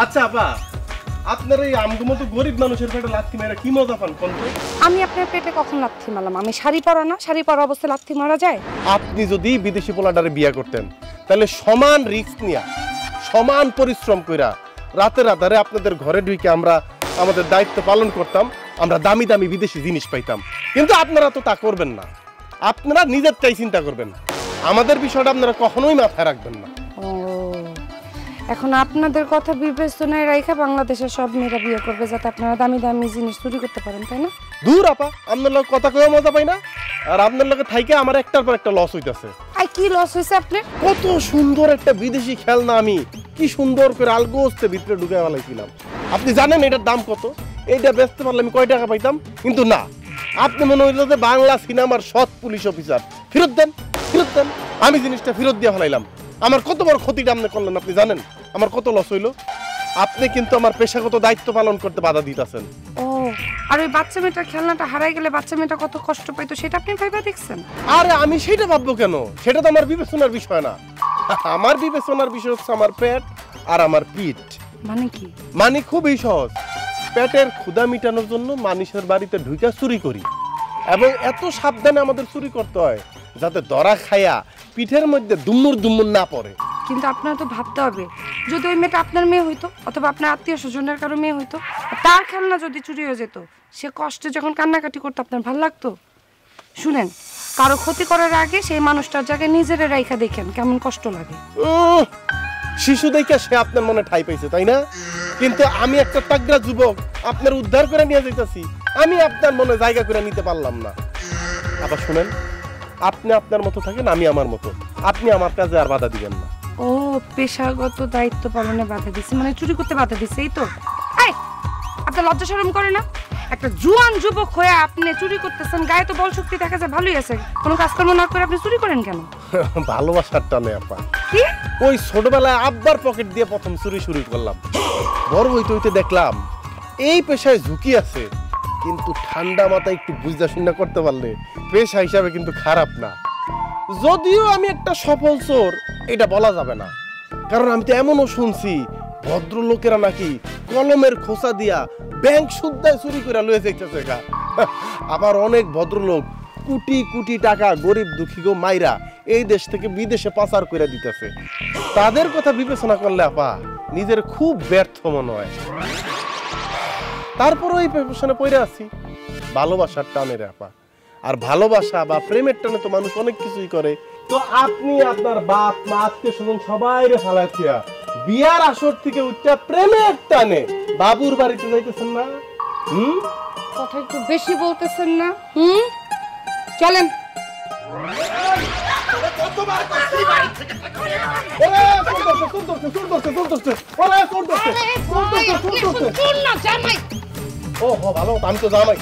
আচ্ছা আপা, আপনার এই আমগো মতো গরিব মানুষের পেটে লাথি মেরে কি মজা পান কোন? আমি আপনার পেটে কখন লাথি মারলাম? আমি শাড়ি পরা না? শাড়ি পরা অবস্থায় লাথি মারা যায়? আপনি যদি বিদেশি পোলাডারে বিয়ে করতেন তাহলে সমান রিস্ক নিয়া সমান পরিশ্রম কইরা রাতের আধারে আপনাদের ঘরে ঢুকে আমরা আমাদের দায়িত্ব পালন করতাম, আমরা দামি দামি বিদেশি জিনিস পাইতাম। কিন্তু আপনারা তো তা করবেন না, আপনারা নিজেরটাই চিন্তা করবেন, আমাদের বিষয়টা আপনারা কখনোই মাথায় রাখবেন না। ও, এখন আপনাদের কথা বিবেচনায় রাখা বাংলাদেশের সব মেয়েরা বিয়ে করবে যাতে আপনারা দামি দামি জিনিস চুরি করতে পারেন, তাই না? দূর আপা, আপনার লোক কথা কয়ে মজা পাই না, আর আপনার লোকে থাইকে আমার একটার পর একটা লস হইতাছে। আই কি লস হইছে আপনার? কত সুন্দর একটা বিদেশি খেলনা আমি কি সুন্দর করে আলগোস্তে ভিতরে ঢুকে ফেলাইছিলাম। আপনি জানেন এটার দাম কত? এইটা বেচতে পারলে আমি কয় টাকা পাইতাম? কিন্তু না, আপনি মনে হইল যে বাংলা সিনেমার সৎ পুলিশ অফিসার। ফেরত দেন, ফেরত দেন। আমি জিনিসটা ফেরত দিয়ে ফেলাইলাম। আমার কত বড় ক্ষতিটা আপনি করলেন আপনি জানেন? আমার কত লস হইল। আপনি কিন্তু আমার পেশাগত দায়িত্ব পালন করতে বাধা দিতেছেন। ও, আর ওই বাচ্চা মেয়েটার খেলনাটা হারাই গেলে বাচ্চা মেয়েটা কত কষ্ট পাইতো সেটা আপনি ভাইবা দেখছেন? আরে আমি সেটা ভাববো কেন? সেটা তো আমার বিবেচনার বিষয় না। আমার বিবেচনার বিষয় হচ্ছে আমার পেট আর আমার পিঠ। মানে কি? মানে খুবই সহজ, পেটের ক্ষুধা মিটানোর জন্য মানুষের বাড়িতে ঢুকে চুরি করি, এবং এত সাবধানে আমাদের চুরি করতে হয় যাতে দরা খায়া পিঠের মধ্যে দুমুর দুমুর না পড়ে। কিন্তু আপনার তো ভাবতে হবে, যদি ওই মেয়েটা আপনার মেয়ে হইতো অথবা আপনার আত্মীয় স্বজনের কারো মেয়ে হইতো, তার খেলনা যদি চুরি হয়ে যেত, সে কষ্টে যখন কান্নাকাটি করতো আপনার ভালো লাগতো? শুনেন, কারো ক্ষতি করার আগে সেই মানুষটার জায়গায় নিজের রাইখা দেখেন কেমন কষ্ট লাগে। শিশু দেখে সে আপনার মনে ঠাই পাইছে, তাই না? কিন্তু আমি একটা তাগড়া যুবক আপনার উদ্ধার করে নিয়ে যাইতাছি, আমি আপনার মনে জায়গা করে নিতে পারলাম না। আবার শুনেন, আপনি আপনার মতো থাকেন, আমি আমার মতো, আপনি আমার কাজে আর বাধা দিবেন না। ও, পেশাগত দায়িত্ব পালনে বাধা দিচ্ছে মানে চুরি করতে বাধা দিচ্ছে, এই তো? এই, আপনার লজ্জা শরম করে না? একটা জুয়ান যুবক হয়ে আপনি চুরি করতেছেন, গায়ে তো বল শক্তি দেখা যায় ভালোই আছে, কোনো কাজকর্ম না করে আপনি চুরি করেন কেন? ভালোবাসার টানে আপা। কি? ওই ছোটবেলায় আব্বার পকেট দিয়ে প্রথম চুরি শুরু করলাম, বড় হইতে হইতে দেখলাম এই পেশায় ঝুঁকি আছে, কিন্তু ঠান্ডা মাথায় একটু বুঝা শুনা করতে পারলে পেশা হিসাবে কিন্তু খারাপ না। যদিও আমি একটা সফল চোর এটা বলা যাবে না, কারণ আমি তো এমনও শুনছি ভদ্রলোকেরা নাকি কলমের খোসা দিয়া ব্যাংক সুদ্ধায় চুরি করে লয়ে যাইতেছে। আবার অনেক ভদ্রলোক কোটি কোটি টাকা গরিব দুঃখী গো মাইরা এই দেশ থেকে বিদেশে পাচার করে দিতেছে। তাদের কথা বিবেচনা করলে আপা নিজের খুব ব্যর্থ মনে হয়। তারপর ওই প্রফেশনে পড়ে আছি, ভালোবাসার টানে রে আপা। আর ভালোবাসা বা প্রেমের টানে তো মানুষ অনেক কিছুই করে। তো আপনি আপনার বাপ মা আত্মীয় স্বজন সবাই রে ফালাইয়া বিয়ার আসর থেকে উঠটা প্রেমের টানে বাবুর বাড়িতে যাইতেছেন না? কথা একটু বেশি বলতেছেন না? চলেন। ও ভালো, আমি তো জামাই।